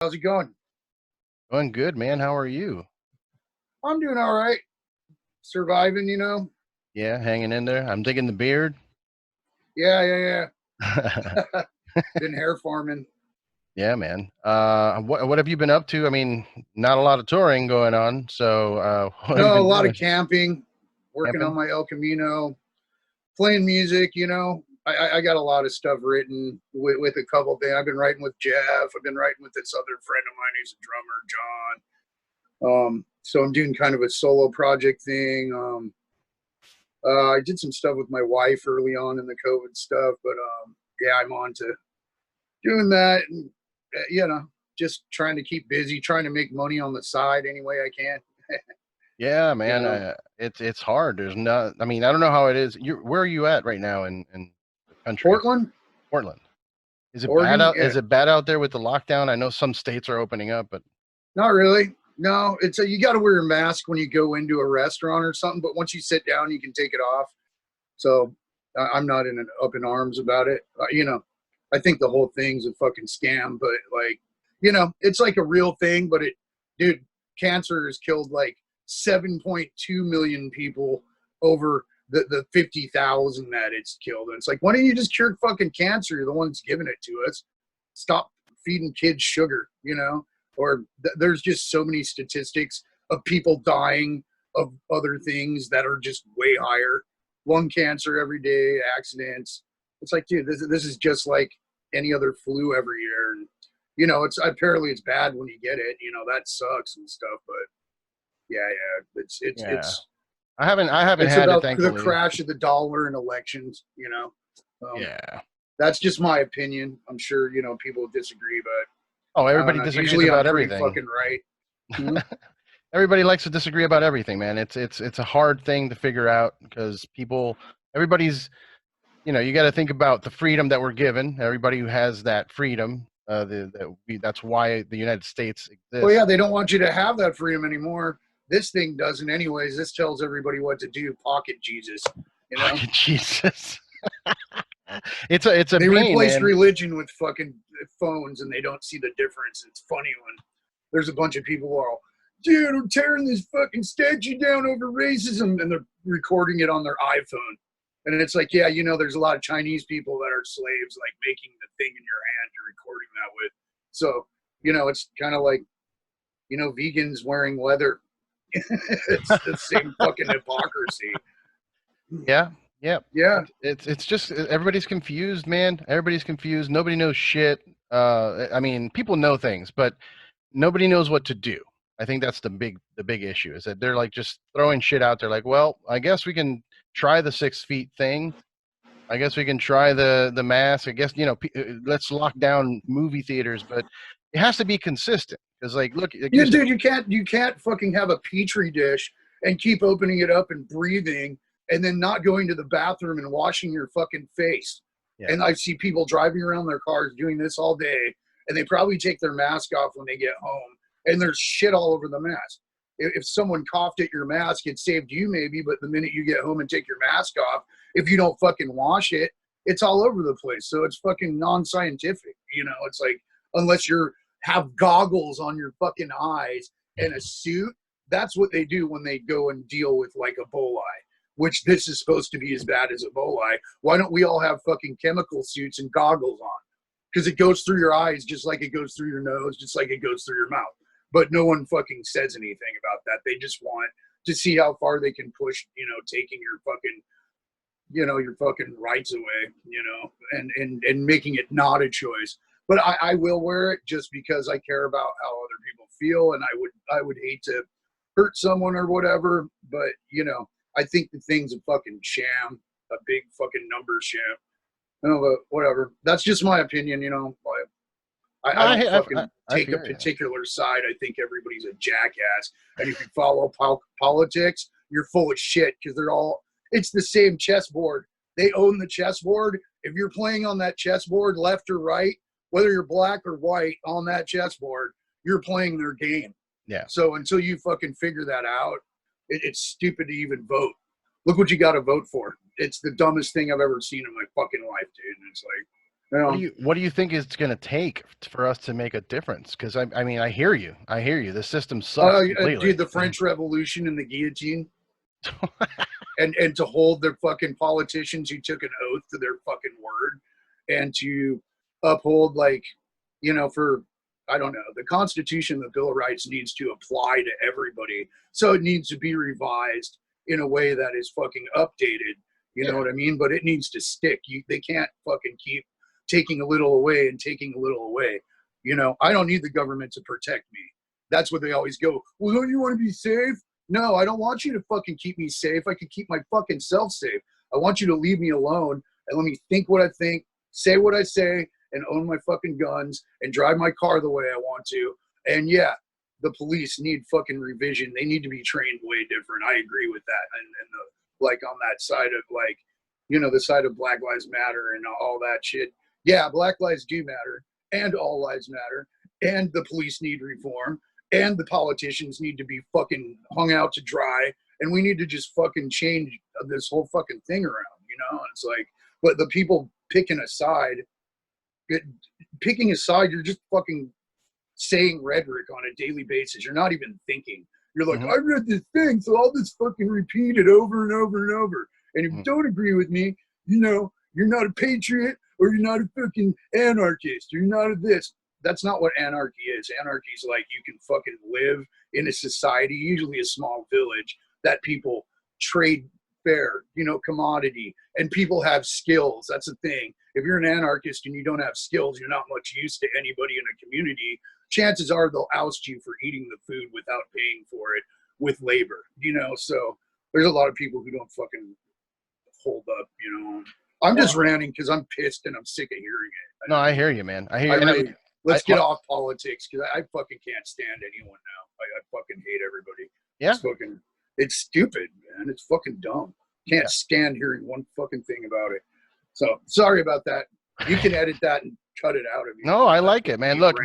How's it going? Doing good, man. How are you? I'm doing all right. Surviving, you know? Yeah, hanging in there. I'm digging the beard. Yeah. Been hair farming. Yeah, man. What have you been up to? I mean, not a lot of touring going on. So, what have you No, a been lot of doing? camping, working on Camping? my El Camino, playing music, you know? I got a lot of stuff written with a couple things. I've been writing with Jeff. I've been writing with this other friend of mine who's a drummer, John. So I'm doing kind of a solo project thing. I did some stuff with my wife early on in the COVID stuff, but yeah, I'm on to doing that, and you know, just trying to keep busy, trying to make money on the side any way I can. Yeah, You man. know, It's hard. There's not. I mean, I don't know how it is. Where are you at right now in the country? Portland, Portland. Is it bad Oregon. out? Yeah, Is it bad out there with the lockdown? I know some states are opening up, but not really. No, it's you got to wear a mask when you go into a restaurant or something, but once you sit down, you can take it off. So I'm not up in arms about it. You know, I think the whole thing's a fucking scam, but like, you know, it's like a real thing. But dude, cancer has killed like 7.2 million people over the 50,000 that it's killed. And it's like, why don't you just cure fucking cancer? You're the ones giving it to us. Stop feeding kids sugar, you know? Or there's just so many statistics of people dying of other things that are just way higher. Lung cancer every day, accidents. It's like, dude, this is just like any other flu every year. And you know, it's apparently it's bad when you get it. You know, that sucks and stuff. But yeah, it's it's yeah, it's I haven't it's had it, about the thankfully. crash of the dollar in elections. You know, Yeah. that's just my opinion. I'm sure you know people disagree, Oh, but I don't everybody know. disagrees Usually, I'm about pretty everything. fucking right. Mhm. Everybody likes to disagree about everything, man. It's a hard thing to figure out because everybody's, you got to think about the freedom that we're given. Everybody who has that freedom, that's why the United States Well, exists. yeah, they don't want you to have that freedom anymore. This thing doesn't, anyways. This tells everybody what to do. Pocket Jesus, you know. Jesus, it's a They pain, replaced man. religion with fucking phones, and they don't see the difference. It's funny when there's a bunch of people who are all, dude, we're tearing this fucking statue down over racism, and they're recording it on their iPhone. And it's like, yeah, you know, there's a lot of Chinese people that are slaves, like making the thing in your hand you're recording that with. So, you know, it's kind of like, you know, vegans wearing leather. It's the same fucking hypocrisy. Yeah, yeah. Yeah. It's just everybody's confused, man. Everybody's confused. Nobody knows shit. I mean, people know things, but nobody knows what to do. I think that's the big issue is that they're like just throwing shit out there. Like, well, I guess we can try the 6 feet thing. I guess we can try the mask. I guess let's lock down movie theaters, but it has to be consistent. Because look, like Yeah, you said, dude, you can't fucking have a petri dish and keep opening it up and breathing and then not going to the bathroom and washing your fucking face. yeah, And I see people driving around their cars doing this all day, and they probably take their mask off when they get home, and there's shit all over the mask. If someone coughed at your mask, it saved you maybe, but the minute you get home and take your mask off, if you don't fucking wash it, it's all over the place. So it's fucking non-scientific. You know, it's like unless you're have goggles on your fucking eyes and a suit. That's what they do when they go and deal with like Ebola, which this is supposed to be as bad as Ebola. Why don't we all have fucking chemical suits and goggles on? Because it goes through your eyes just like it goes through your nose, just like it goes through your mouth. But no one fucking says anything about that. They just want to see how far they can push, you know, taking your fucking, you know, your fucking rights away, you know, and making it not a choice. But I will wear it just because I care about how other people feel, and I would hate to hurt someone or whatever. But you know, I think the thing's a fucking sham, a big fucking number sham. No, but whatever. That's just my opinion, you know. no, I don't I, fucking I take a feel you. particular side. I think everybody's a jackass, and if you follow politics, you're full of shit because it's the same chessboard. They own the chessboard. If you're playing on that chessboard, left or right, whether you're black or white on that chessboard, you're playing their game. Yeah. So until you fucking figure that out, it's stupid to even vote. Look what you got to vote for. It's the dumbest thing I've ever seen in my fucking life, dude. And it's like, What do you think it's going to take for us to make a difference? Because I mean, I hear you. The system sucks completely. Dude, the French Revolution and the guillotine, and to hold their fucking politicians who took an oath to their fucking word, and to uphold, like, for, I don't know, the Constitution, the Bill of Rights needs to apply to everybody, so it needs to be revised in a way that is fucking updated. You know what I mean? But it needs to stick. They can't fucking keep taking a little away and taking a little away. I don't need the government to protect me. That's what they always go, well, don't you want to be safe? No, I don't want you to fucking keep me safe. I could keep my fucking self safe. I want you to leave me alone and let me think what I think, say what I say, and own my fucking guns and drive my car the way I want to. And yeah, the police need fucking revision. They need to be trained way different. I agree with that. And like on that side of, like, the side of Black Lives Matter and all that shit. Yeah, Black lives do matter, and all lives matter, and the police need reform, and the politicians need to be fucking hung out to dry, and we need to just fucking change this whole fucking thing around, It's like, but the people picking a side, you're just fucking saying rhetoric on a daily basis. You're not even thinking. You're like, I read this thing, so I'll just fucking repeat it over and over and over. And if you don't agree with me, you're not a patriot, or you're not a fucking anarchist, or you're not a this. That's not what anarchy is. Anarchy is like, you can fucking live in a society, usually a small village, that people trade fair, commodity, and people have skills. That's the thing. If you're an anarchist and you don't have skills, you're not much use to anybody in a community. Chances are they'll oust you for eating the food without paying for it with labor, So there's a lot of people who don't fucking hold up, I'm just ranting because I'm pissed and I'm sick of hearing it. No, I hear you, man. I hear you. Let's get off politics, because I fucking can't stand anyone now. I fucking hate everybody. Yeah. It's stupid, man. It's fucking dumb. Can't stand hearing one fucking thing about it. So sorry about that. You can edit that and cut it out of you. No, I like it, man. Look,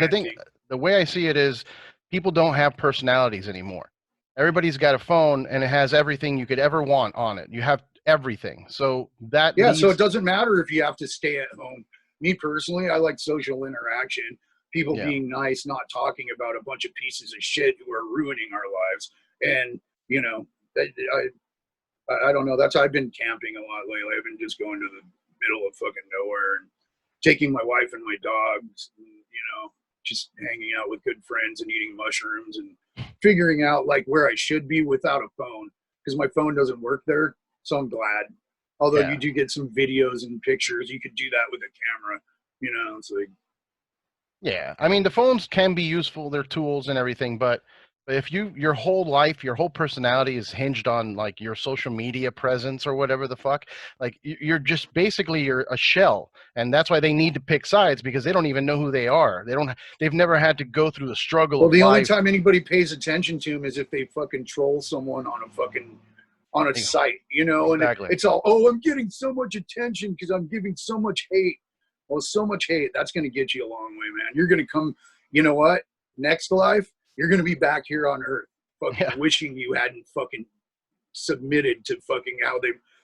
the way I see it is, people don't have personalities anymore. Everybody's got a phone and it has everything you could ever want on it. You have everything. So that so it doesn't matter if you have to stay at home. Me personally, I like social interaction, people being nice, not talking about a bunch of pieces of shit who are ruining our lives. And I don't know, I've been camping a lot lately. I've been just going to the middle of fucking nowhere and taking my wife and my dogs and, just hanging out with good friends and eating mushrooms and figuring out, like, where I should be without a phone, because my phone doesn't work there. So I'm glad. Although you do get some videos and pictures, you could do that with a camera, it's like. Yeah. I mean, the phones can be useful. They're tools and everything, but if your whole life, your whole personality is hinged on, like, your social media presence or whatever the fuck, like, you're just basically, you're a shell. And that's why they need to pick sides, because they don't even know who they are. They've never had to go through the struggle. Well, the only time anybody pays attention to them is if they fucking troll someone on a site, and exactly. It's all, I'm getting so much attention because I'm giving so much hate. Well, so much hate, that's going to get you a long way, man. You're going to come, next life, you're going to be back here on Earth, fucking wishing you hadn't fucking submitted to fucking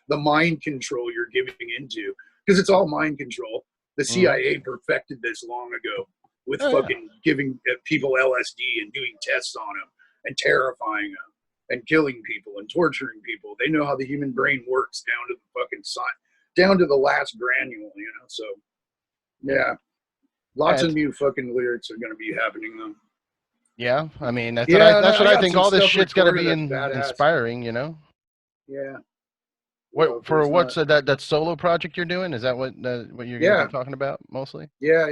the mind control you're giving into, because it's all mind control. The CIA perfected this long ago with fucking giving people LSD and doing tests on them and terrifying them and killing people and torturing people. They know how the human brain works down to the fucking down to the last granule, So, yeah, lots of new fucking lyrics are going to be happening, though. Yeah, I mean, that's what I think. All this shit's got to be inspiring, Yeah. What's that solo project you're doing? Is that what you're going to be talking about mostly? Yeah.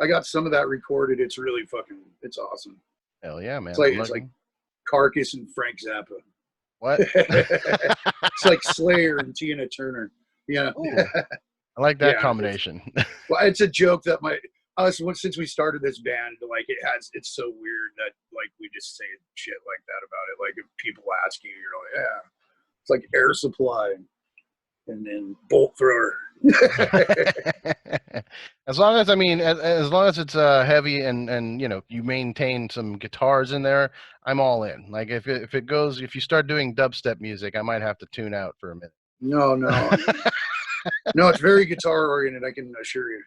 I got some of that recorded. It's really it's awesome. Hell yeah, man. It's like Carcass and Frank Zappa. What? It's like Slayer and Tina Turner. Yeah. I like that combination. Well, it's a joke that since we started this band, like, it's so weird that, like, we just say shit like that about it. Like, if people ask you, you're like, it's like Air Supply and then Bolt Thrower. As long as it's heavy and you maintain some guitars in there, I'm all in. Like, if you start doing dubstep music, I might have to tune out for a minute. No. No, it's very guitar oriented, I can assure you.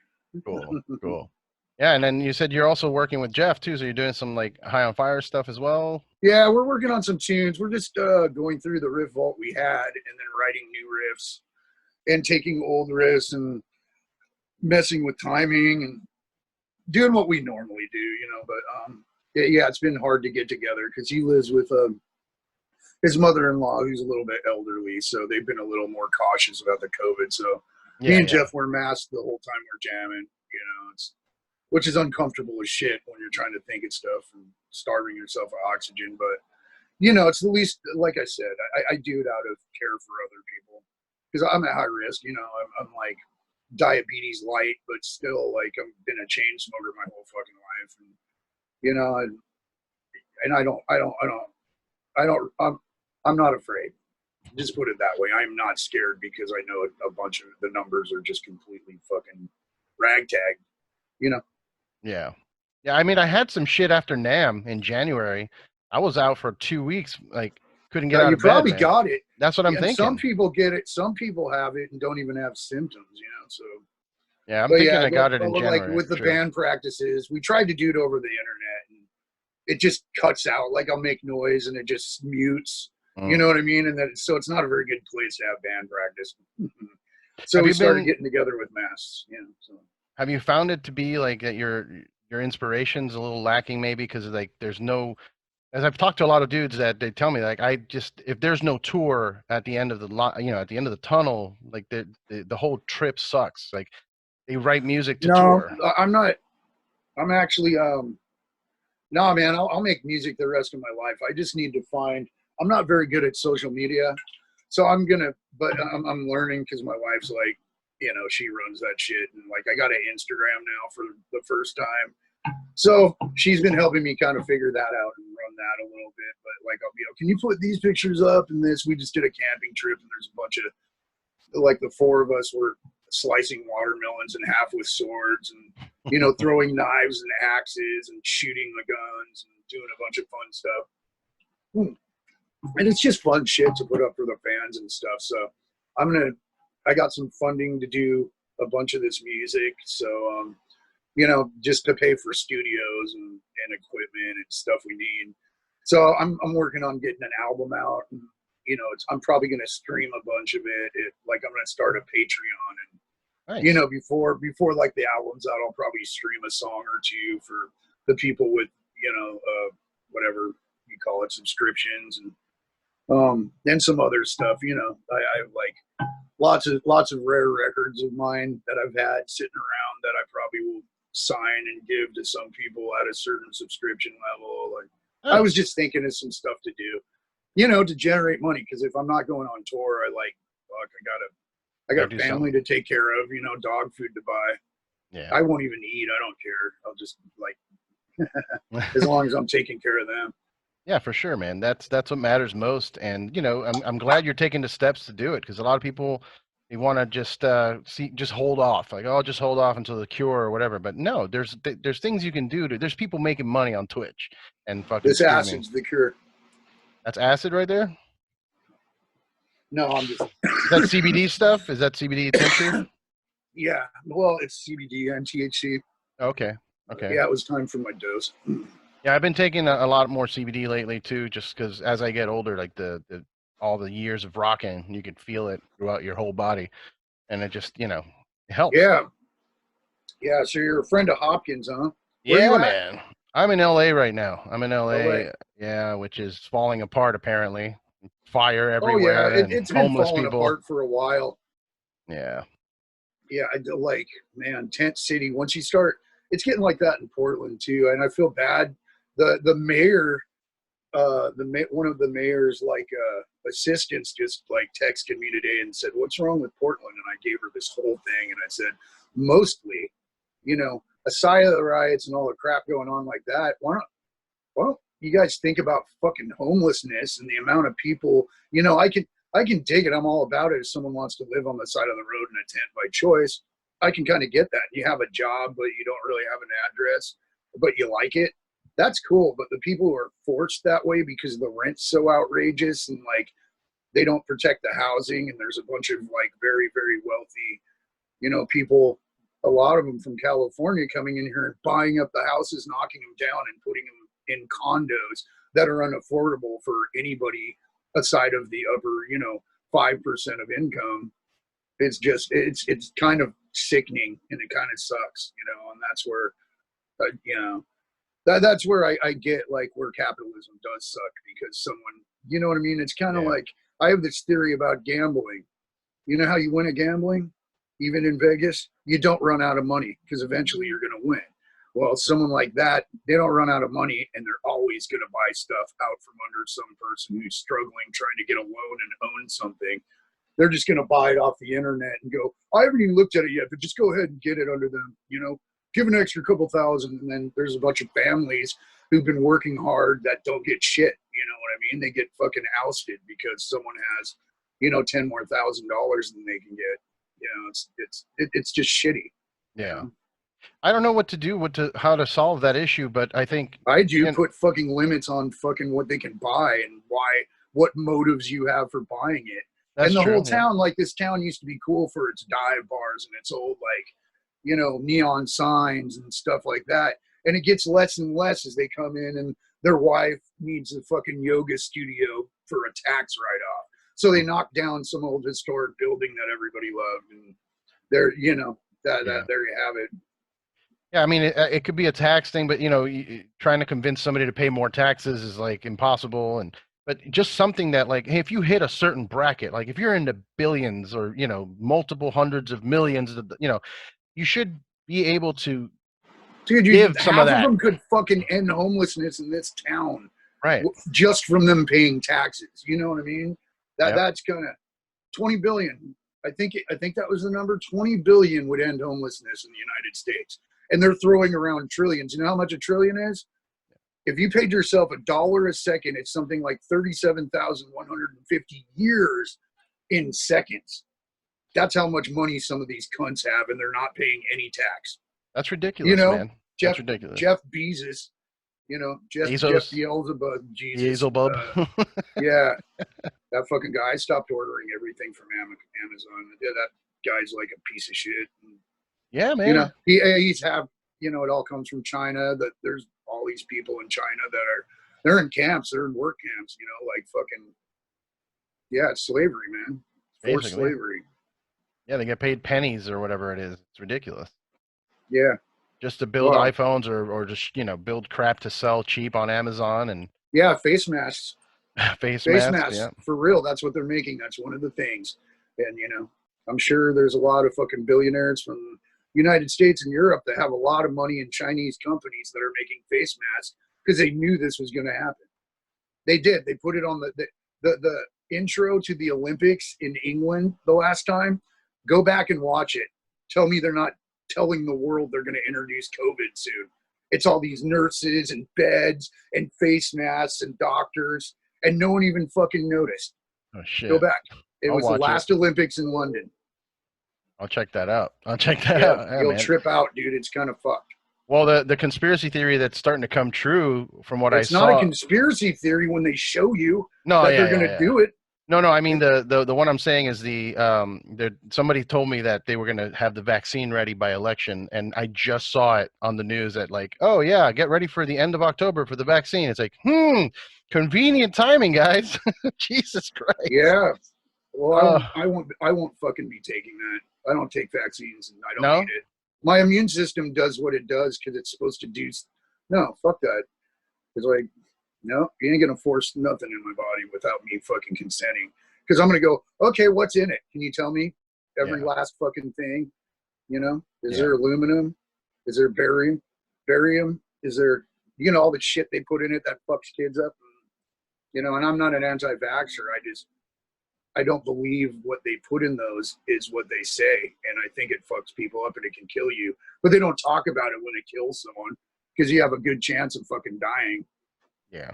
Cool, cool. Yeah, and then you said you're also working with Jeff too, so you're doing some like High on Fire stuff as well. Yeah, we're working on some tunes. We're just going through the riff vault we had and then writing new riffs and taking old riffs and messing with timing and doing what we normally do, you know. But yeah, it's been hard to get together because he lives with his mother-in-law, who's a little bit elderly, so they've been a little more cautious about the COVID. So me and Jeff wear masks the whole time we're jamming, you know, which is uncomfortable as shit when you're trying to think of stuff and starving yourself of oxygen. But, you know, it's the least, like I said, I do it out of care for other people because I'm at high risk, you know. I'm like diabetes light, but still, like, I've been a chain smoker my whole fucking life. And, you know, I'm not afraid. Just put it that way. I'm not scared because I know a bunch of the numbers are just completely fucking ragtag, you know? Yeah. Yeah, I mean, I had some shit after NAMM in January. I was out for 2 weeks, like couldn't get out You of bed. probably Man. got it. That's what I'm And thinking. some people get it. Some people have it and don't even have symptoms, you know? So yeah, I'm thinking I got it in January. Like with the band practices, we tried to do it over the internet and it just cuts out. Like I'll make noise and it just mutes. You know what I mean? And then so it's not a very good place to have band practice. So we started getting together with masks. Yeah. So. Have you found it to be like that your inspiration's a little lacking maybe because like there's no, as I've talked to a lot of dudes that they tell me like if there's no tour at the end of the at the end of the tunnel, like the whole trip sucks. Like they write music to tour. I'm not. I'm actually no, man. I'll make music the rest of my life. I just need to find. I'm not very good at social media, so I'm learning because my wife's like, you know, she runs that shit, and like I got an Instagram now for the first time, so she's been helping me kind of figure that out and run that a little bit. But like, I'll be, can you put these pictures up and this? We just did a camping trip, and there's a bunch of like the four of us were slicing watermelons in half with swords, and you know, throwing knives and axes and shooting the guns and doing a bunch of fun stuff. And it's just fun shit to put up for the fans and stuff. So I got some funding to do a bunch of this music. So, you know, just to pay for studios and equipment and stuff we need. So I'm working on getting an album out. And, you know, I'm probably going to stream a bunch of it. Like I'm going to start a Patreon and, nice. You know, before like the album's out, I'll probably stream a song or two for the people with, you know, whatever you call it, subscriptions and some other stuff. You know, I have like lots of rare records of mine that I've had sitting around that I probably will sign and give to some people at a certain subscription level. Like I was just thinking of some stuff to do, you know, to generate money. Because if I'm not going on tour, I got family to take care of, you know, dog food to buy. Yeah. I won't even eat. I don't care. I'll just like, as long as I'm taking care of them. Yeah, for sure, man. That's what matters most. And, you know, I'm glad you're taking the steps to do it because a lot of people, they want to just hold off. Like, oh, just hold off until the cure or whatever. But no, there's things you can do. There's people making money on Twitch and fucking this streaming. Acid's the cure. That's acid right there? No, I'm just. Is that CBD stuff? Is that CBD tincture? Yeah. Well, it's CBD and THC. Okay. Okay. Yeah, it was time for my dose. Yeah, I've been taking a lot more CBD lately too, just because as I get older, like all the years of rocking, you can feel it throughout your whole body, and it just, you know, it helps. Yeah. Yeah. So you're a friend of Hopkins, huh? Yeah, man. I'm in LA right now. I'm in LA. Yeah, which is falling apart apparently. Fire everywhere. Oh yeah, it's been falling apart for a while. Yeah. Yeah, like, man, tent city. Once you start, it's getting like that in Portland too, and I feel bad. The mayor, one of the mayor's like assistants just like texted me today and said, "What's wrong with Portland?" And I gave her this whole thing, and I said, mostly, you know, aside of the riots and all the crap going on like that, why don't you guys think about fucking homelessness and the amount of people? You know, I can dig it. I'm all about it. If someone wants to live on the side of the road in a tent by choice, I can kind of get that. You have a job, but you don't really have an address, but you like it. That's cool. But the people who are forced that way because the rent's so outrageous and like they don't protect the housing, and there's a bunch of like very, very wealthy, you know, people a lot of them from California coming in here and buying up the houses, knocking them down, and putting them in condos that are unaffordable for anybody aside of the upper, 5% of income. It's just, it's kind of sickening, and it kind of sucks, and that's where, that's where I get like where capitalism does suck, because someone, you know what I mean? It's kind of like, I have this theory about gambling. You know how you win at gambling? Even in Vegas, you don't run out of money, because eventually you're going to win. Well, someone like that, they don't run out of money, and they're always going to buy stuff out from under some person who's struggling, trying to get a loan and own something. They're just going to buy it off the internet and go, I haven't even looked at it yet, but just go ahead and get it under them, give an extra couple thousand. And then there's a bunch of families who've been working hard that don't get shit. You know what I mean? They get fucking ousted because someone has, $10,000 more than they can get. It's just shitty. Yeah. I don't know what to do, how to solve that issue, but I think I do put fucking limits on fucking what they can buy and what motives you have for buying it. And the whole town, like this town used to be cool for its dive bars and its old, neon signs and stuff like that. And it gets less and less as they come in and their wife needs a fucking yoga studio for a tax write-off. So they knock down some old historic building that everybody loved. And there, there you have it. Yeah, I mean, it could be a tax thing, but, trying to convince somebody to pay more taxes is like impossible. But just something that, like, hey, if you hit a certain bracket, like if you're into billions or, multiple hundreds of millions, you should be able to give some of that. Half of them could fucking end homelessness in this town, right? Just from them paying taxes. You know what I mean? That's gonna 20 billion. I think that was the number. 20 billion would end homelessness in the United States, and they're throwing around trillions. You know how much a trillion is? If you paid yourself $1 a second, it's something like 37,150 years in seconds. That's how much money some of these cunts have, and they're not paying any tax. That's ridiculous, man. That's ridiculous. Jeff Bezos, Jeff Beelzebub, Jesus. Beelzebub. Yeah, that fucking guy. I stopped ordering everything from Amazon. Yeah, that guy's like a piece of shit. Yeah, man. He's it all comes from China. That there's all these people in China they're in camps, they're in work camps, it's slavery, man. Forced slavery. Yeah, they get paid pennies or whatever it is. It's ridiculous. Yeah. Just to build iPhones or just, build crap to sell cheap on Amazon and face masks. face masks, yeah. For real, that's what they're making. That's one of the things. And I'm sure there's a lot of fucking billionaires from United States and Europe that have a lot of money in Chinese companies that are making face masks because they knew this was going to happen. They did. They put it on the intro to the Olympics in England the last time. Go back and watch it. Tell me they're not telling the world they're going to introduce COVID soon. It's all these nurses and beds and face masks and doctors, and no one even fucking noticed. Oh, shit. Go back. It was the last Olympics in London. I'll check that out. I'll check that out. Yeah, you'll trip out, dude. It's kind of fucked. Well, the conspiracy theory that's starting to come true from what I saw. It's not a conspiracy theory when they show you that they're going to do it. No, I mean the one I'm saying is somebody told me that they were going to have the vaccine ready by election, and I just saw it on the news that oh yeah, get ready for the end of October for the vaccine. It's like, convenient timing, guys. Jesus Christ. Yeah. Well, I won't fucking be taking that. I don't take vaccines, and I don't need it. My immune system does what it does because it's supposed to do. No, fuck that. It's like, no, you ain't gonna force nothing in my body without me fucking consenting. Because I'm gonna go, okay, what's in it? Can you tell me every last fucking thing? Is there aluminum? Is there barium? Is there, all the shit they put in it that fucks kids up? And I'm not an anti-vaxxer. I don't believe what they put in those is what they say. And I think it fucks people up and it can kill you. But they don't talk about it when it kills someone because you have a good chance of fucking dying. Yeah.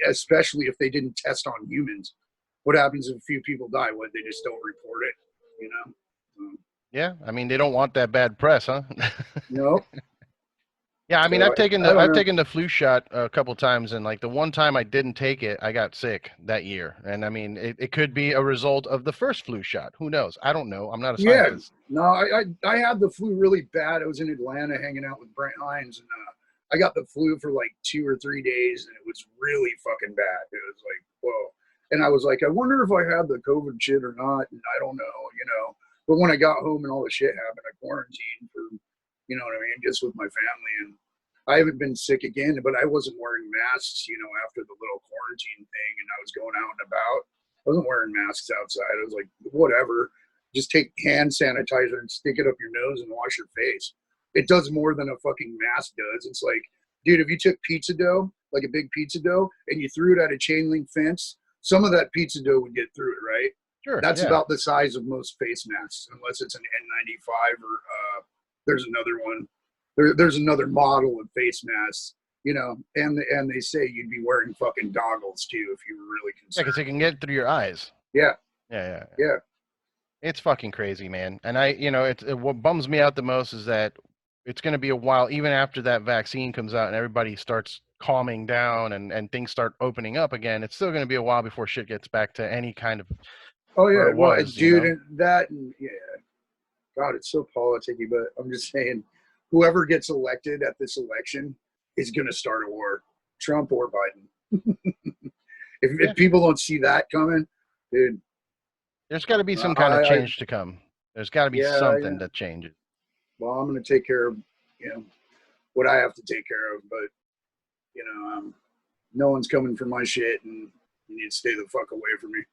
Especially if they didn't test on humans. What happens if a few people die? They just don't report it, Yeah. I mean, they don't want that bad press, huh? No. Yeah, I mean, So I don't I've know. taken the flu shot a couple times, and like the one time I didn't take it, I got sick that year. And I mean, it could be a result of the first flu shot. Who knows? I don't know. I'm not a Yeah, scientist. no, I had the flu really bad. I was in Atlanta hanging out with Brent Hines, and I got the flu for like 2 or 3 days, and it was really fucking bad. It was like, whoa. And I was like, I wonder if I had the COVID shit or not. And I don't know, you know. But when I got home and all the shit happened, I quarantined for, you know what I mean, just with my family. And I haven't been sick again, but I wasn't wearing masks, you know, after the little quarantine thing, and I was going out and about. I wasn't wearing masks outside. I was like, whatever. Just take hand sanitizer and stick it up your nose and wash your face. It does more than a fucking mask does. It's like, dude, if you took pizza dough, like a big pizza dough, and you threw it at a chain link fence, some of that pizza dough would get through it, right? Sure. That's Yeah. about the size of most face masks, unless it's an N95 or there's another one. There's another model of face masks, you know, and they say you'd be wearing fucking goggles too if you were really Yeah, because concerned. it can get through your eyes. Yeah, Yeah. yeah. It's fucking crazy, man. And what bums me out the most is that it's going to be a while, even after that vaccine comes out and everybody starts calming down and things start opening up again. It's still going to be a while before shit gets back to any kind of Oh where yeah, it well, was, you dude, know? and that, and yeah, God, it's so politicky. But I'm just saying, whoever gets elected at this election is going to start a war, Trump or Biden. Yeah. If people don't see that coming, dude, There's got to be some kind of I change to come. There's got to be yeah, something yeah. that changes. Well, I'm going to take care of, you know, what I have to take care of, but you know, no one's coming for my shit, and you need to stay the fuck away from me.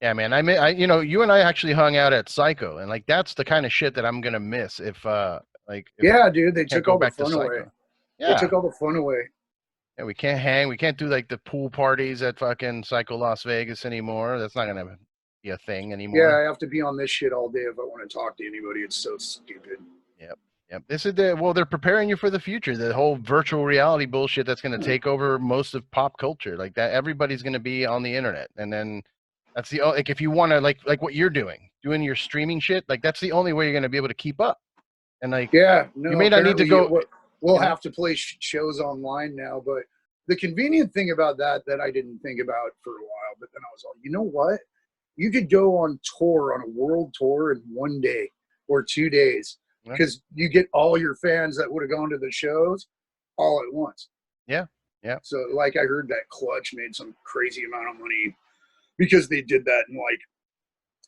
Yeah, man. You and I actually hung out at Psycho, and like that's the kind of shit that I'm gonna miss if Yeah, dude, I they can't took go all the back to fun away. Psycho. They Yeah. took all the fun away. Yeah, we can't hang. We can't do like the pool parties at fucking Psycho Las Vegas anymore. That's not gonna be a thing Yeah, anymore. I have to be on this shit all day if I want to talk to anybody. It's so stupid. Yep. Yep. This is they're preparing you for the future. The whole virtual reality bullshit that's gonna take over most of pop culture. Like that, everybody's gonna be on the internet, and then that's like if you want to like what you're doing your streaming shit. Like that's the only way you're gonna be able to keep up. And like Yeah, you no, may not need to apparently go. we'll You know. have to play shows online now. But the convenient thing about that I didn't think about for a while, but then I was like, you know what? You could go on tour, on a world tour in one day or 2 days, Yeah. because you get all your fans that would have gone to the shows all at once. Yeah. Yeah. So, like, I heard that Clutch made some crazy amount of money because they did that, and like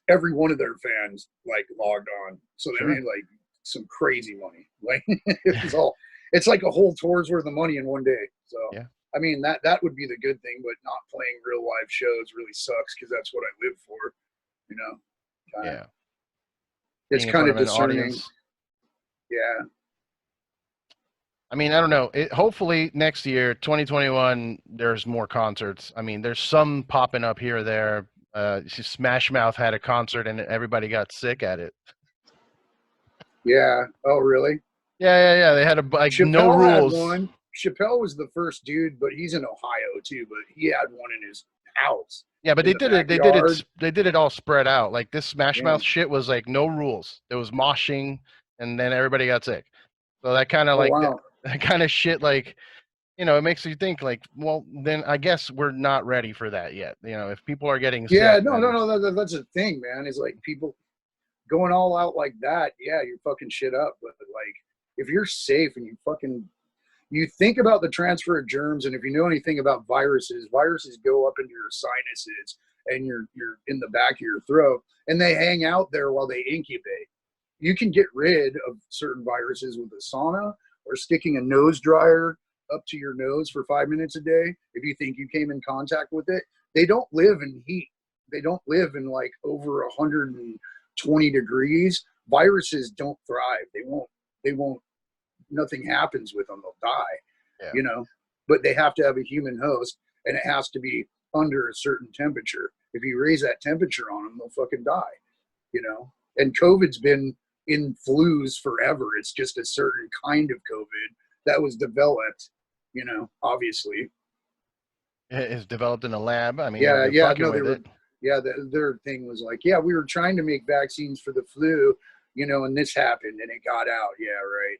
every one of their fans like logged on, so they Sure. made like some crazy money. Like it was all, it's like a whole tour's worth of money in one day. So Yeah. I mean that would be the good thing, but not playing real live shows really sucks because that's what I live for. You know, kind of. Yeah. It's Being in kind front of of an discerning. audience. Yeah, I mean, I don't know. Hopefully next year, 2021, there's more concerts. I mean, there's some popping up here or there. Smash Mouth had a concert and everybody got sick at it. yeah. Oh, really? Yeah. They had like no Chappelle had rules. one. Chappelle was the first dude, but he's in Ohio too. But he had one in his house Yeah, but in they the did it. They did it. backyard. They did it all spread out. Like this Smash Yeah. Mouth shit was like no rules. There was moshing, and then everybody got sick. So that kind of Oh like wow. that kind of shit. Like it makes you think. Like, well, then I guess we're not ready for that yet. If people are getting Yeah. sick, No. No. then No. That's the thing, man. Is like people going all out like that. Yeah, you're fucking shit up. But like, if you're safe and you think about the transfer of germs, and if you know anything about viruses go up into your sinuses and you're in the back of your throat, and they hang out there while they incubate. You can get rid of certain viruses with a sauna or sticking a nose dryer up to your nose for 5 minutes a day if you think you came in contact with it. They don't live in heat. They don't live in like over 120 degrees. Viruses don't thrive. They won't nothing happens with them. They'll die, yeah, you know, but they have to have a human host, and it has to be under a certain temperature. If you raise that temperature on them, they'll fucking die, you know. And COVID's been in flus forever. It's just a certain kind of COVID that was developed, obviously. it's developed in a lab. I mean, Yeah, they're yeah, fucking no, they with were, it. yeah, their thing was like, yeah, we were trying to make vaccines for the flu, and this happened and it got out. Yeah, right.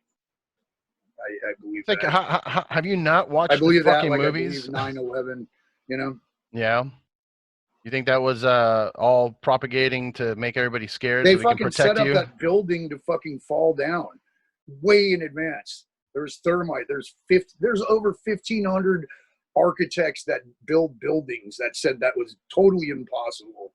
I believe It's like, that. have you not I watched the believe that, fucking like I movies? believe 9/11. You know. Yeah. You think that was all propagating to make everybody scared They so they can fucking protect set up you? that building to fucking fall down way in advance. There's thermite. There's over 1,500 architects that build buildings that said that was totally impossible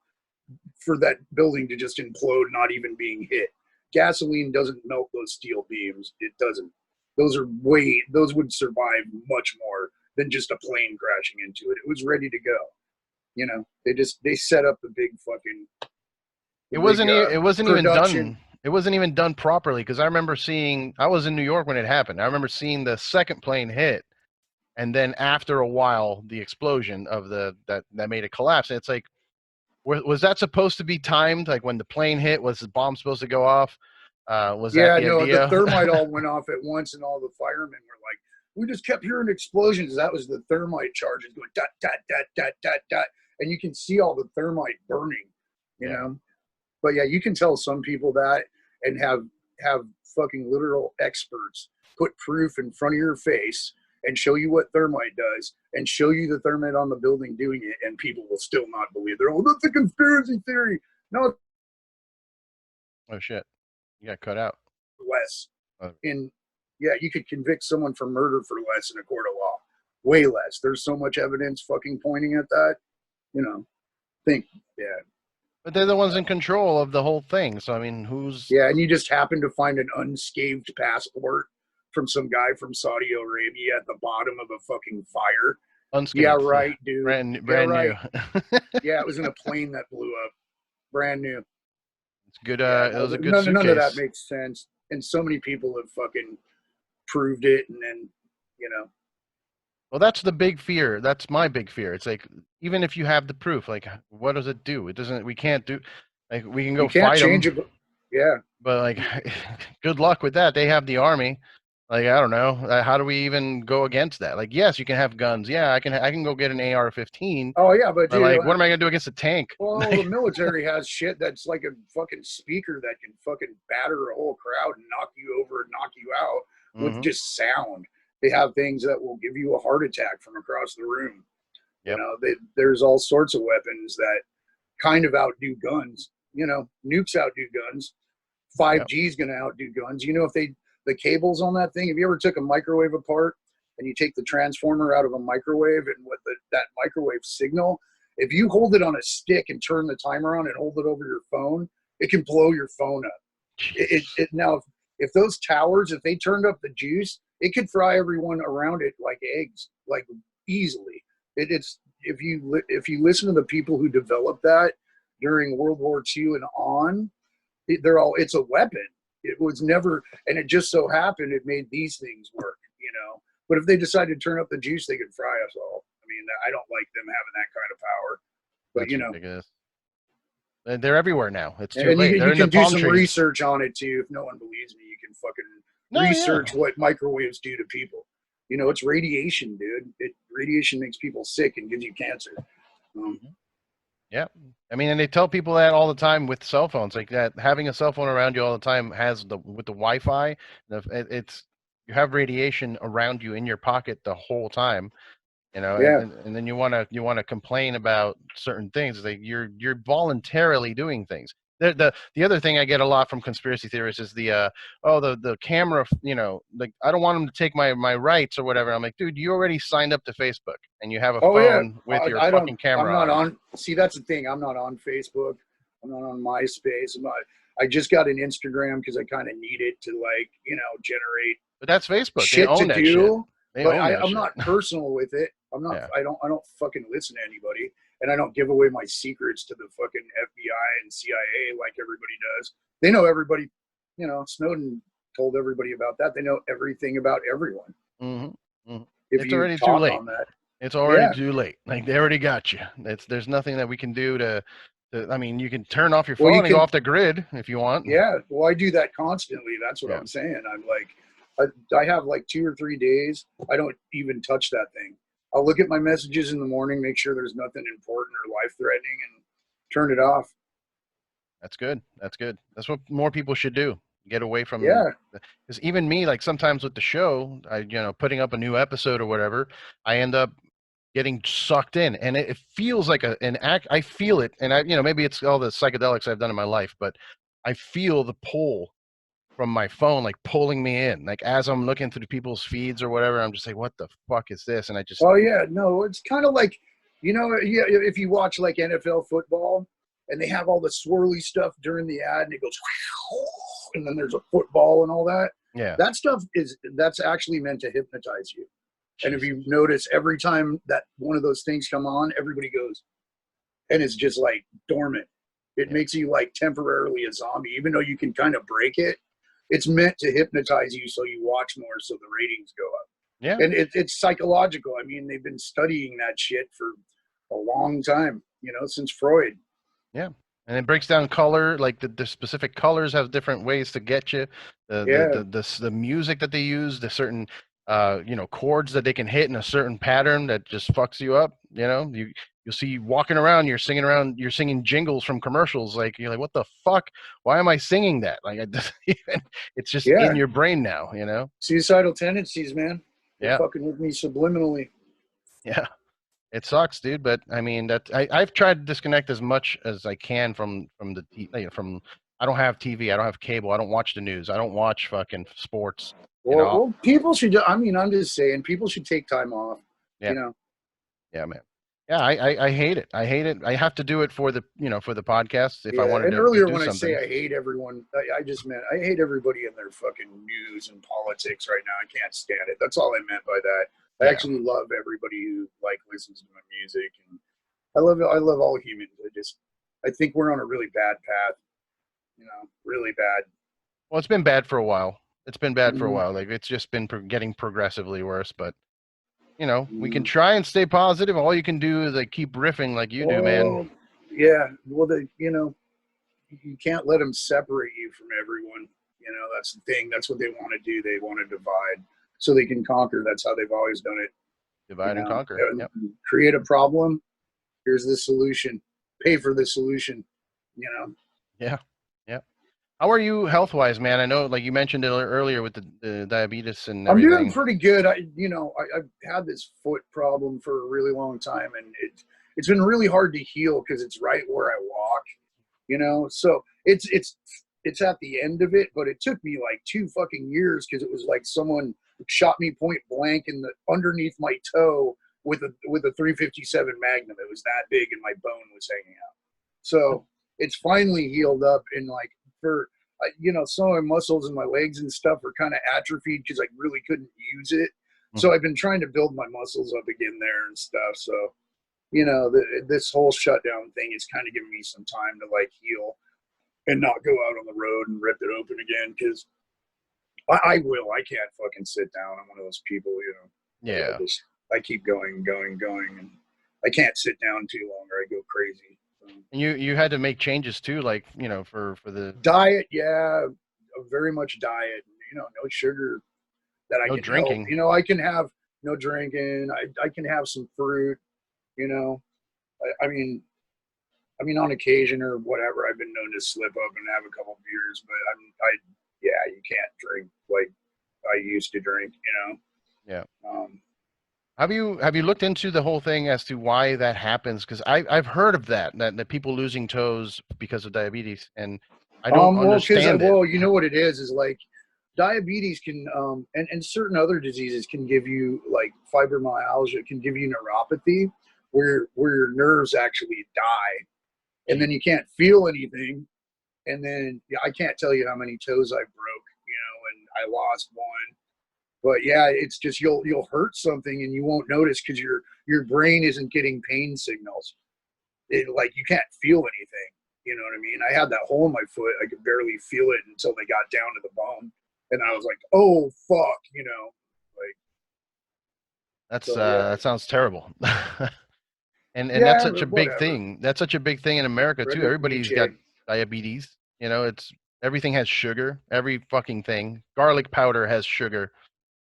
for that building to just implode, not even being hit. Gasoline doesn't melt those steel beams. It doesn't. Those would survive much more than just a plane crashing into it. It was ready to go. You know, they set up the big fucking It the big wasn't. It wasn't even production. done. It wasn't even done properly because I remember seeing. I was in New York when it happened. I remember seeing the second plane hit, and then after a while, the explosion of that made it collapse. And it's like, was that supposed to be timed? Like when the plane hit, was the bomb supposed to go off? Was that Yeah, the no, the idea? thermite all went off at once, and all the firemen were like, "We just kept hearing explosions." That was the thermite charges going dot dot dot dot dot dot, and you can see all the thermite burning. You Yeah. know, but yeah, you can tell some people that and have fucking literal experts put proof in front of your face and show you what thermite does and show you the thermite on the building doing it, and people will still not believe. They're, oh, that's a conspiracy theory. No, Oh shit! You got cut out. less. Oh. In yeah, you could convict someone for murder for less in a court of law. Way less. There's so much evidence fucking pointing at that. You know, think yeah. But they're the ones in control of the whole thing. So I mean, who's Yeah, and you just happen to find an unscathed passport from some guy from Saudi Arabia at the bottom of a fucking fire. Yeah, unscathed? right, dude. Brand Yeah, new. right. Yeah, it was in a plane that blew up. Brand new. It's good. Yeah, It was a good none of that suitcase. makes sense. And so many people have fucking proved it, and then, you know. Well, that's the big fear. That's my big fear. It's like, even if you have the proof, like, what does it do? It doesn't. We can't do. Like, we can go You can't fight change them, it. Yeah. but like, good luck with that. They have the army. Like, I don't know. How do we even go against that? Like, yes, you can have guns. Yeah, I can go get an AR-15. Oh yeah, but But dude, like, what am I gonna do against a tank? well, the military has shit that's like a fucking speaker that can fucking batter a whole crowd and knock you over and knock you out with Mm-hmm. just sound. They have things that will give you a heart attack from across the room. You Yep. know, there's all sorts of weapons that kind of outdo guns. You know, nukes outdo guns. 5G is going to outdo guns. You know, if the cables on that thing, if you ever took a microwave apart and you take the transformer out of a microwave and what that microwave signal, if you hold it on a stick and turn the timer on and hold it over your phone, it can blow your phone up. Now, if those towers, if they turned up the juice, it could fry everyone around it like eggs, like easily. It's if you listen to the people who developed that during World War II and on, it's a weapon. It was never, and it just so happened it made these things work, you know. But if they decided to turn up the juice, they could fry us all. I mean, I don't like them having that kind of power. But That's you know, ridiculous. They're everywhere now. It's too and late. They're you in the can do palm some trees. research on it too. If no one believes me, you can fucking No, yeah. research what microwaves do to people. You know, it's radiation, dude. Radiation makes people sick and gives you cancer. Yeah. I mean, and they tell people that all the time with cell phones, like that having a cell phone around you all the time has with the Wi-Fi, it's you have radiation around you in your pocket the whole time, you know, Yeah. and then you want to complain about certain things. It's like you're voluntarily doing things. The other thing I get a lot from conspiracy theorists is the camera, you know, like I don't want them to take my rights or whatever. I'm like, dude, you already signed up to Facebook and you have a Oh yeah. phone with your I don't. fucking camera I'm not on. on. See, that's the thing. I'm not on Facebook. I'm not on MySpace. I just got an Instagram because I kind of need it to, like, you know, generate But that's Facebook. They shit to own that shit. do. They But own that I'm shit. not personal with it. I'm not. Yeah. I don't fucking listen to anybody, and I don't give away my secrets to the fucking FBI and CIA like everybody does. They know everybody. You know, Snowden told everybody about that. They know everything about everyone. Mm-hmm. Mm-hmm. If It's you already too talk late. on that. It's already Yeah. too late. Like they already got you. There's nothing that we can do to. I mean, you can turn off your Well, you phone and go can. off the grid if you want. Yeah. Well, I do that constantly. That's what Yeah. I'm saying. I'm like, I have like 2 or 3 days. I don't even touch that thing. I'll look at my messages in the morning, make sure there's nothing important or life threatening, and turn it off. That's good. That's good. That's what more people should do. get away from. Yeah. Because even me, like sometimes with the show, putting up a new episode or whatever, I end up getting sucked in, and it feels like an act. I feel it, and maybe it's all the psychedelics I've done in my life, but I feel the pull from my phone, like pulling me in, like as I'm looking through people's feeds or whatever. I'm just like, what the fuck is this? And I just, Oh yeah, no, it's kind of like, yeah, if you watch like NFL football and they have all the swirly stuff during the ad and it goes, and then there's a football and all that. yeah, That stuff that's actually meant to hypnotize you. And if Jesus. you notice, every time that one of those things come on, everybody goes, and it's just like dormant. It makes you like temporarily a zombie, even though you can kind of break it. It's meant to hypnotize you so you watch more, so the ratings go up. Yeah. And it's psychological. I mean, they've been studying that shit for a long time, since Freud. Yeah. And it breaks down color, like the specific colors have different ways to get you. The music that they use, the certain chords that they can hit in a certain pattern that just fucks you up. You'll see you walking around, you're singing jingles from commercials. Like you're like, what the fuck? Why am I singing that? Like it's just in your brain now. Suicidal tendencies, man. They're Yeah. fucking with me subliminally. Yeah. It sucks, dude. But I mean, I've tried to disconnect as much as I can from from. I don't have TV. I don't have cable. I don't watch the news. I don't watch fucking sports. Well, people should. I mean, I'm just saying, people should take time off. Yeah. Yeah, man. Yeah, I hate it. I hate it. I have to do it for the for the podcast if I wanted to. And earlier do when something. I say I hate everyone, I just meant I hate everybody in their fucking news and politics right now. I can't stand it. That's all I meant by that. I actually love everybody who listens to my music, and I love all humans. I think we're on a really bad path. Really bad. Well, it's been bad for a while. It's been bad for a while. Like it's just been getting progressively worse. But we can try and stay positive. All you can do is like keep riffing like you do, man. Yeah. Well, you can't let them separate you from everyone. That's the thing. That's what they want to do. They want to divide so they can conquer. That's how they've always done it. Divide and conquer. Yep. Create a problem. Here's the solution. Pay for the solution. Yeah. Yeah. How are you health-wise, man? I know, like you mentioned it earlier with the diabetes and everything. I'm doing pretty good. I've had this foot problem for a really long time, and it's been really hard to heal because it's right where I walk. So it's at the end of it, but it took me like 2 fucking years because it was like someone shot me point blank in the underneath my toe with a 357 Magnum. It was that big, and my bone was hanging out. So it's finally healed up, and like for some of my muscles in my legs and stuff are kind of atrophied because I really couldn't use it. So I've been trying to build my muscles up again there and stuff. So this whole shutdown thing is kind of giving me some time to like heal and not go out on the road and rip it open again, because I can't fucking sit down. I'm one of those people, Yeah. I keep going, and I can't sit down too long or I go crazy. And you had to make changes too, like for the diet. Yeah, very much diet. No sugar that I no can drinking. Help. I can have no drinking. I can have some fruit. I mean, on occasion or whatever, I've been known to slip up and have a couple beers, but you can't drink like I used to drink. Yeah. Have you looked into the whole thing as to why that happens? Because I've heard of that people losing toes because of diabetes, and I don't understand it. Well, you know what it is like diabetes can and certain other diseases can give you like fibromyalgia, can give you neuropathy where your nerves actually die, and then you can't feel anything, and then I can't tell you how many toes I broke, and I lost one. But yeah, it's just you'll hurt something and you won't notice because your brain isn't getting pain signals. Like you can't feel anything. You know what I mean? I had that hole in my foot. I could barely feel it until they got down to the bone, and I was like, "Oh fuck," like. That sounds terrible. and that's such a big thing. That's such a big thing in America too. Everybody's got diabetes. It's everything has sugar. Every fucking thing. Garlic powder has sugar.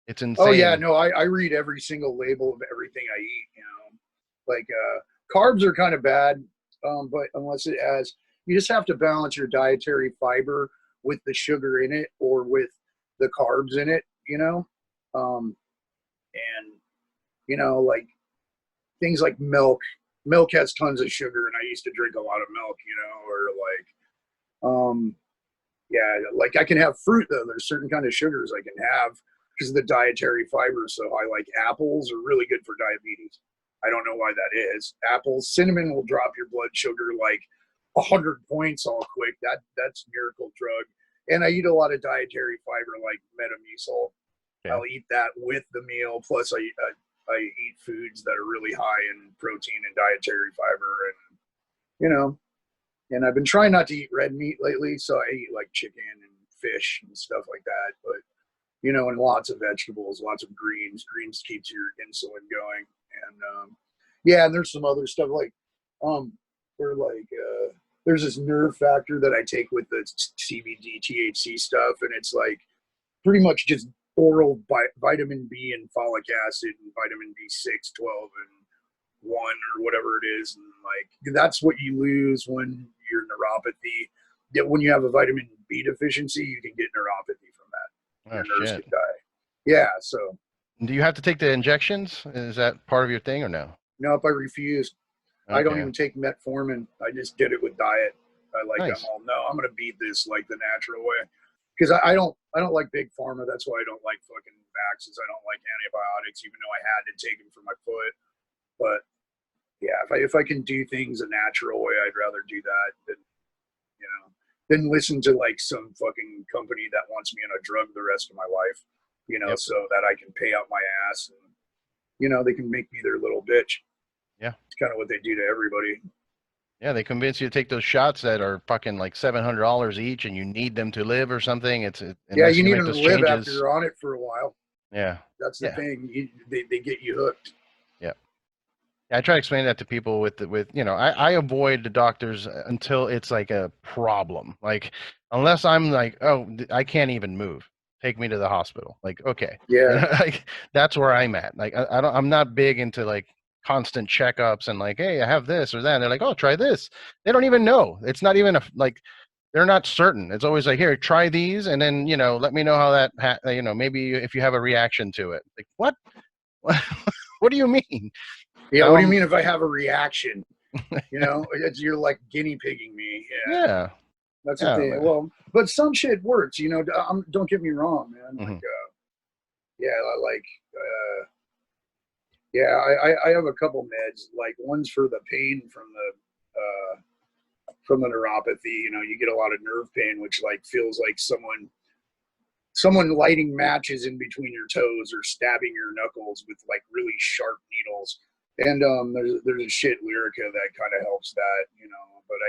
It's insane. Oh yeah, no, I read every single label of everything I eat. Like carbs are kind of bad, but unless it has, you just have to balance your dietary fiber with the sugar in it or with the carbs in it, you know? And, you know, like things like milk. Milk has tons of sugar, and I used to drink a lot of milk, you know, or like, yeah, like I can have fruit though. There's certain kind of sugars I can have because of the dietary fiber so high. Like apples are really good for diabetes. I don't know why that is. Apples, cinnamon will drop your blood sugar like 100 points all quick. That's miracle drug. And I eat a lot of dietary fiber like Metamucil. Okay. I'll eat that with the meal. Plus, I eat foods that are really high in protein and dietary fiber, and you know. And I've been trying not to eat red meat lately, so I eat like chicken and fish and stuff like that. But you know, and lots of vegetables, lots of greens. Greens keeps your insulin going, and yeah, and there's some other stuff like there's this nerve factor that I take with the CBD THC stuff, and it's like pretty much just oral vitamin B and folic acid and vitamin B6, 12, and 1 or whatever it is, and like that's what you lose when you're neuropathy. When you have a vitamin B deficiency, you can get neuropathy from that. Your nerves can die. Yeah. So. Do you have to take the injections? Is that part of your thing or no? Nope, I refused. Okay. I don't even take metformin. I just did it with diet. I'm gonna beat this like the natural way, because I don't like big pharma. That's why I don't like fucking vaccines. I don't like antibiotics, even though I had to take them for my foot. But yeah, if I can do things a natural way, I'd rather do that than listen to like some fucking company that wants me on a drug the rest of my life, so that I can pay out my ass and they can make me their little bitch. Yeah, it's kind of what they do to everybody. Yeah, they convince you to take those shots that are fucking like $700 each, and you need them to live or something. You need them to live after you're on it for a while. Yeah, that's the thing. They get you hooked. Yeah. I try to explain that to people with I avoid the doctors until it's like a problem. Like, unless I'm like, oh, I can't even move, take me to the hospital. Like, okay. Yeah. Like, that's where I'm at. Like, I'm not big into like constant checkups and like, hey, I have this or that. And they're like, oh, try this. They don't even know. It's not even they're not certain. It's always like, here, try these, and then let me know how that maybe if you have a reaction to it. Like, what? What do you mean? Yeah, what do you mean if I have a reaction? You're like guinea pigging me. Yeah. That's the thing. Man. Well, but some shit works. Don't get me wrong, man. Mm-hmm. I have a couple meds. Like, one's for the pain from the neuropathy. You get a lot of nerve pain, which like feels like someone lighting matches in between your toes or stabbing your knuckles with like really sharp needles. And there's a shit Lyrica that kind of helps that, but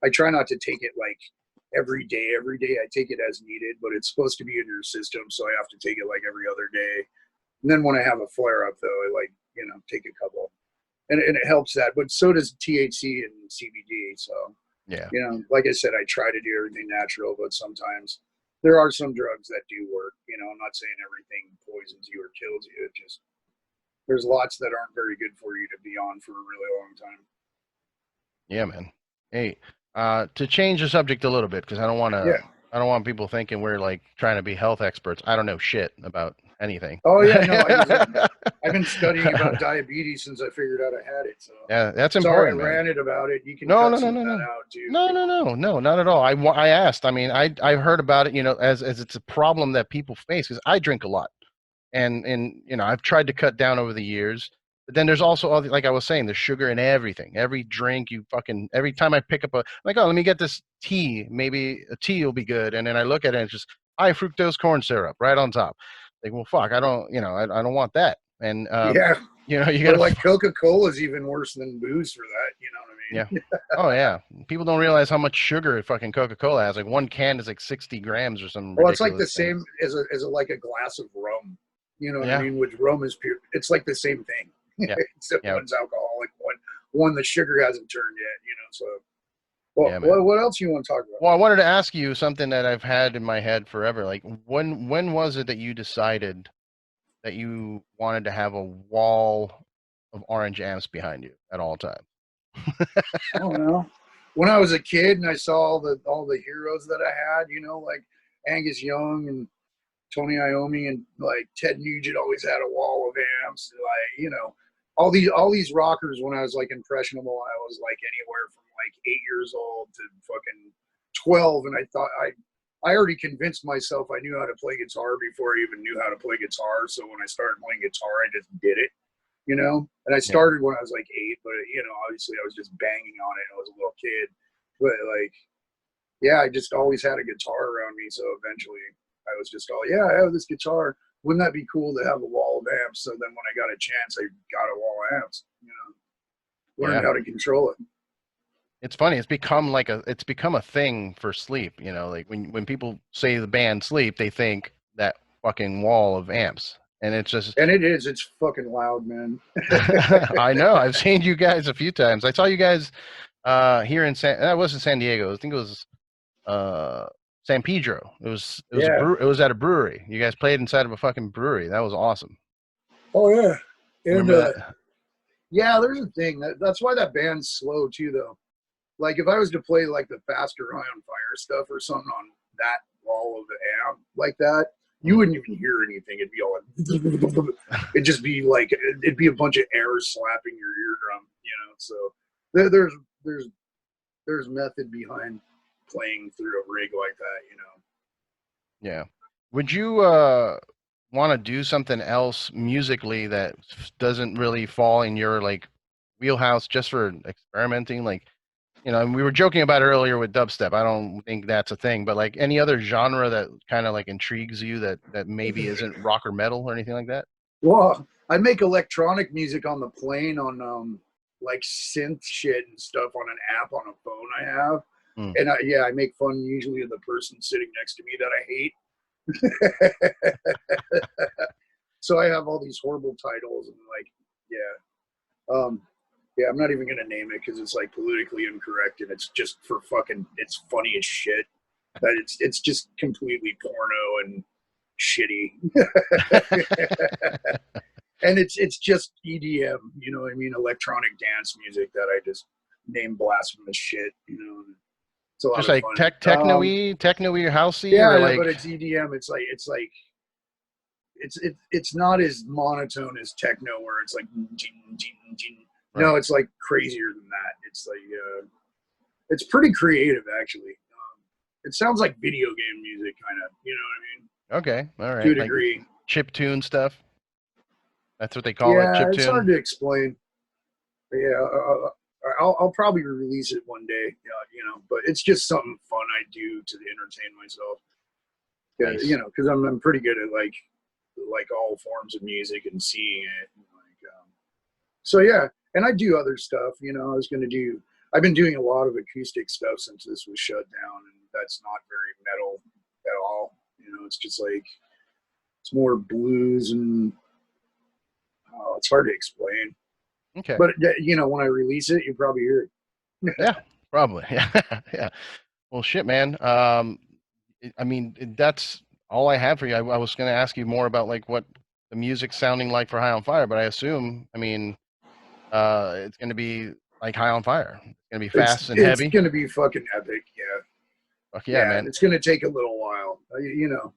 I try not to take it like every day. I take it as needed, but it's supposed to be in your system, so I have to take it like every other day. And then when I have a flare up though, I take a couple, and it helps that, but so does THC and CBD. So yeah, like I said, I try to do everything natural, but sometimes there are some drugs that do work. I'm not saying everything poisons you or kills you. It just, there's lots that aren't very good for you to be on for a really long time. Yeah, man. Hey, to change the subject a little bit, because I don't want people thinking we're like trying to be health experts. I don't know shit about anything. Oh yeah, no, I've been studying about diabetes since I figured out I had it. So yeah, that's important. Sorry, I ranted about it. You can no, cut some of that out too. No, not at all. I asked. I mean, I heard about it. As it's a problem that people face, because I drink a lot. And I've tried to cut down over the years, but then there's also all like I was saying, there's sugar in everything. Every drink every time I pick up let me get this tea, maybe a tea will be good. And then I look at it and it's just high fructose corn syrup right on top. Like, well, fuck, I don't want that. And you got like Coca-Cola is even worse than booze for that. You know what I mean? Yeah. Oh yeah. People don't realize how much sugar fucking Coca-Cola has. Like, one can is like 60 grams or something. Well, it's like the same as like a glass of rum. You know what I mean? Which rum is pure. It's like the same thing. Yeah. Except one's alcoholic, one the sugar hasn't turned yet. So, what else you want to talk about? Well, I wanted to ask you something that I've had in my head forever. Like, when was it that you decided that you wanted to have a wall of orange amps behind you at all times? I don't know. when I was a kid and I saw all the heroes that I had, you know, like Angus Young and Tony Iommi and like Ted Nugent always had a wall of amps, and like, you know, all these rockers. When I was like impressionable, I was like anywhere from like 8 years old to fucking 12, and I thought I already convinced myself I knew how to play guitar before I even knew how to play guitar. So when I started playing guitar, I just did it, you know. And I started when I was like 8, but you know, obviously I was just banging on it. I was a little kid, but like, yeah, I just always had a guitar around me. So eventually I was just all, yeah, I have this guitar. Wouldn't that be cool to have a wall of amps? So then when I got a chance, I got a wall of amps, you know, learned how to control it. It's funny. It's become a thing for Sleep. You know, like when people say the band Sleep, they think that fucking wall of amps. And it's just, and it's fucking loud, man. I know. I've seen you guys a few times. I saw you guys here in that wasn't San Diego. I think it was San Pedro. It was it was at a brewery. You guys played inside of a fucking brewery. That was awesome. Oh yeah. And that? yeah, there's a thing that's why that band's slow too, though. Like if I was to play like the faster High on Fire stuff or something on that wall of the amp like that, you wouldn't even hear anything. It'd be all like, it'd just be like, it'd be a bunch of air slapping your eardrum, you know. So there's method behind playing through a rig like that, you know. Yeah. Would you want to do something else musically that doesn't really fall in your like wheelhouse just for experimenting? Like, you know, and we were joking about it earlier with dubstep. I don't think that's a thing, but like any other genre that kind of like intrigues you that maybe isn't rock or metal or anything like that? Well, I make electronic music on the plane on like synth shit and stuff on an app on a phone I have. And I make fun usually of the person sitting next to me that I hate. So I have all these horrible titles and like, yeah, I'm not even gonna name it because it's like politically incorrect and it's just for fucking, it's funny as shit. That it's just completely porno and shitty. And it's just EDM, you know what I mean? Electronic dance music that I just name blasphemous shit, you know. It's a lot just of like fun. Techno-y housey. Yeah, or like... but it's EDM. It's not as monotone as techno where it's like right. No, it's like crazier than that. It's like it's pretty creative actually. It sounds like video game music kind of, you know what I mean? Okay, all right. To a degree. Like chip tune stuff. That's what they call it. Chip tune. It's hard to explain. But yeah, I'll probably release it one day. You know, but it's just something fun I do to entertain myself. Nice. You know, because I'm pretty good at like all forms of music and seeing it. And like, so yeah, and I do other stuff. You know, I've been doing a lot of acoustic stuff since this was shut down, and that's not very metal at all. You know, it's just like it's more blues and it's hard to explain. Okay. But you know, when I release it, you probably hear it. Yeah, probably. Yeah. Yeah. Well, shit, man. I mean, that's all I have for you. I was going to ask you more about like what the music's sounding like for High on Fire, but I assume, I mean, it's going to be like High on Fire. It's going to be fast and heavy. It's going to be fucking epic. Yeah. Fuck yeah, man. It's going to take a little while. You know,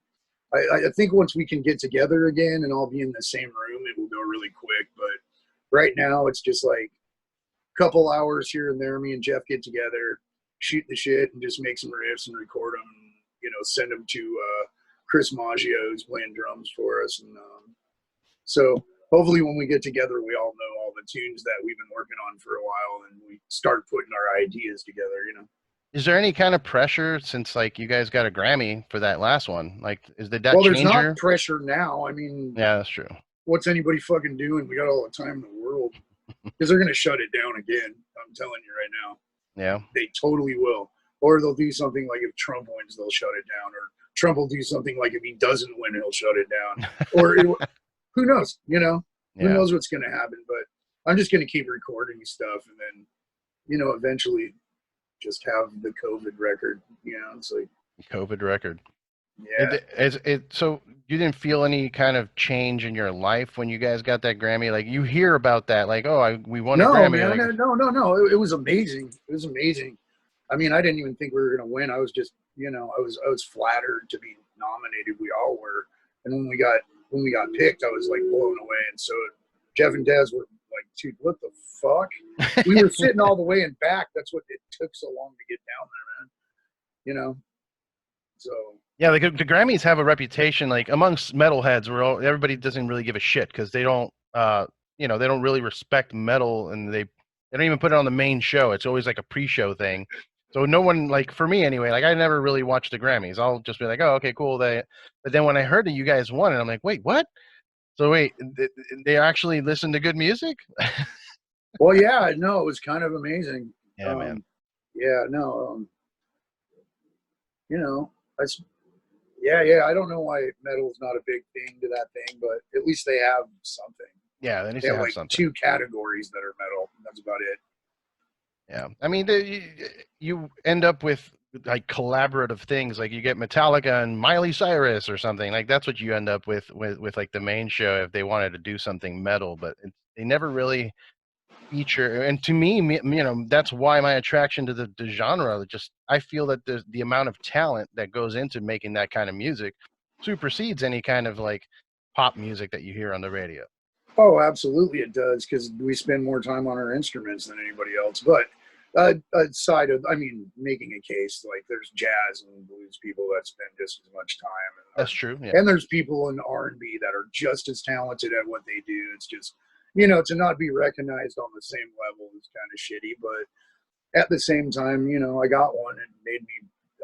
I think once we can get together again and all be in the same room, it will go really quick. But right now, it's just like a couple hours here and there. Me and Jeff get together, shoot the shit, and just make some riffs and record them. And, you know, send them to Chris Maggio, who's playing drums for us. And so hopefully when we get together, we all know all the tunes that we've been working on for a while, and we start putting our ideas together. You know. Is there any kind of pressure since like you guys got a Grammy for that last one? Like, did that well, change there's not pressure now. I mean, yeah, that's true. What's anybody fucking doing? We got all the time in the world because they're gonna shut it down again. I'm telling you right now. Yeah, they totally will. Or they'll do something like if Trump wins, they'll shut it down. Or Trump will do something like if he doesn't win, he'll shut it down. Or who knows? You know, who knows what's gonna happen? But I'm just gonna keep recording stuff, and then, you know, eventually just have the COVID record. You know, it's like COVID record. Yeah. So you didn't feel any kind of change in your life when you guys got that Grammy? Like you hear about that, like, oh, we won a Grammy. Man, like... No. It was amazing. It was amazing. I mean, I didn't even think we were going to win. I was just, you know, I was flattered to be nominated. We all were. And when we got picked, I was like blown away. And so Jeff and Des were like, dude, what the fuck? We were sitting all the way in back. That's what it took so long to get down there, man. You know? So. Yeah, like the Grammys have a reputation, like amongst metalheads, where everybody doesn't really give a shit because they don't, you know, they don't really respect metal, and they don't even put it on the main show. It's always like a pre-show thing. So no one, like for me anyway, like I never really watched the Grammys. I'll just be like, oh, okay, cool. But then when I heard that you guys won, and I'm like, wait, what? So wait, they actually listen to good music? Well, yeah, no, it was kind of amazing. Yeah, man. Yeah, no, you know, yeah. I don't know why metal's not a big thing to that thing, but at least they have something. Yeah, they have have like something. 2 categories that are metal. That's about it. Yeah, I mean, you end up with like collaborative things, like you get Metallica and Miley Cyrus or something. Like that's what you end up with like the main show if they wanted to do something metal, but they never really feature. And to me, you know, that's why my attraction to the genre. Just I feel that the amount of talent that goes into making that kind of music supersedes any kind of like pop music that you hear on the radio. Oh, absolutely it does, because we spend more time on our instruments than anybody else. But aside of, I mean, making a case, like there's jazz and blues people that spend just as much time. That's true. Yeah. And there's people in R&B that are just as talented at what they do. It's just, you know, to not be recognized on the same level is kind of shitty. But at the same time, you know, I got one and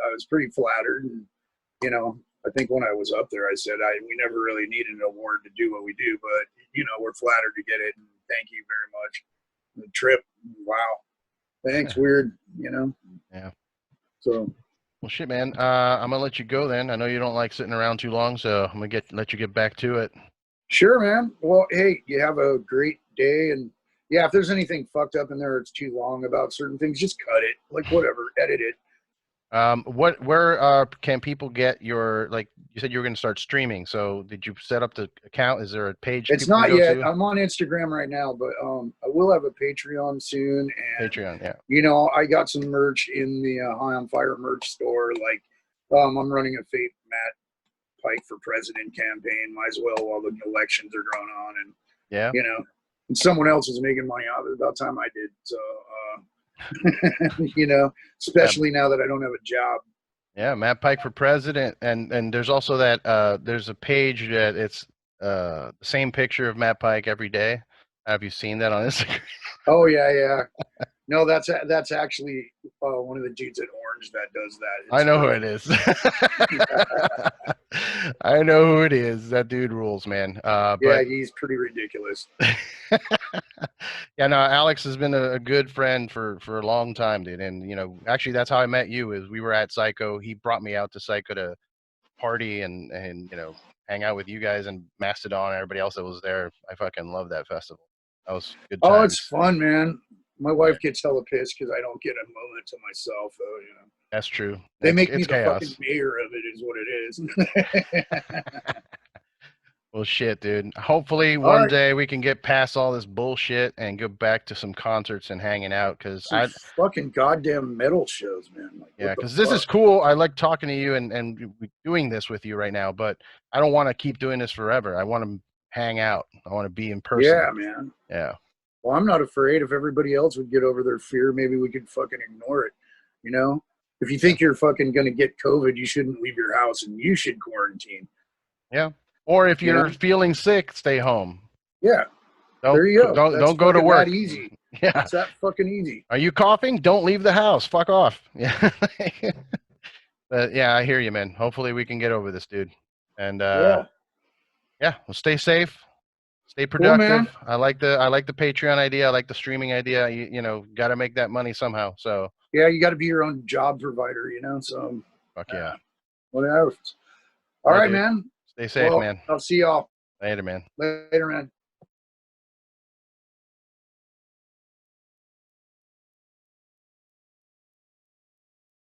I was pretty flattered. And, you know, I think when I was up there, I said, we never really needed an award to do what we do, but, you know, we're flattered to get it. And thank you very much. The trip, wow. Thanks, weird, you know? Yeah. So. Well, shit, man. I'm going to let you go then. I know you don't like sitting around too long, so I'm going to let you get back to it. Sure, man. Well, hey, you have a great day. And, yeah, if there's anything fucked up in there, it's too long about certain things, just cut it. Like, whatever, edit it. Where can people get your, like you said you were going to start streaming, so did you set up the account? Is there a page? It's not yet. I'm on Instagram right now, but I will have a Patreon soon. And Patreon, yeah. You know, I got some merch in the High on Fire merch store. Like, I'm running a fake Matt Pike for president campaign. Might as well while the elections are going on, and yeah, you know, and someone else is making money off it. About time I did. So. You know, especially now that I don't have a job. Yeah, Matt Pike for president, and there's also that there's a page that it's the same picture of Matt Pike every day. Have you seen that on Instagram? Oh yeah. No, that's actually one of the dudes at Orange that does that. I know who it is. I know who it is. That dude rules, man. Yeah, he's pretty ridiculous. Yeah, no, Alex has been a good friend for a long time, dude. And you know, actually, that's how I met you. Is we were at Psycho. He brought me out to Psycho to party and you know, hang out with you guys and Mastodon and everybody else that was there. I fucking love that festival. That was good times. Oh, it's fun, man. My wife gets hella pissed because I don't get a moment to myself, though. You know. That's true. They make me the fucking mayor of it, is what it is. Well, shit, dude. Hopefully one day we can get past all this bullshit and go back to some concerts and hanging out. Because I fucking goddamn metal shows, man. Like, yeah, because this is cool. I like talking to you and doing this with you right now. But I don't want to keep doing this forever. I want to hang out. I want to be in person. Yeah, man. Yeah. Well, I'm not afraid. If everybody else would get over their fear, maybe we could fucking ignore it. You know, if you think you're fucking gonna get COVID, you shouldn't leave your house and you should quarantine. Yeah. Or if you're feeling sick, stay home. Yeah. There you go. Don't go to work. That easy. Yeah. It's that fucking easy. Are you coughing? Don't leave the house. Fuck off. Yeah. But yeah, I hear you, man. Hopefully we can get over this, dude. And yeah, well, stay safe. Stay productive. Cool, I like the Patreon idea. I like the streaming idea. You know, got to make that money somehow. So yeah, you got to be your own job provider. You know, so fuck yeah. Whatever. All right, man. Stay safe, man. I'll see y'all later, man. Later, man.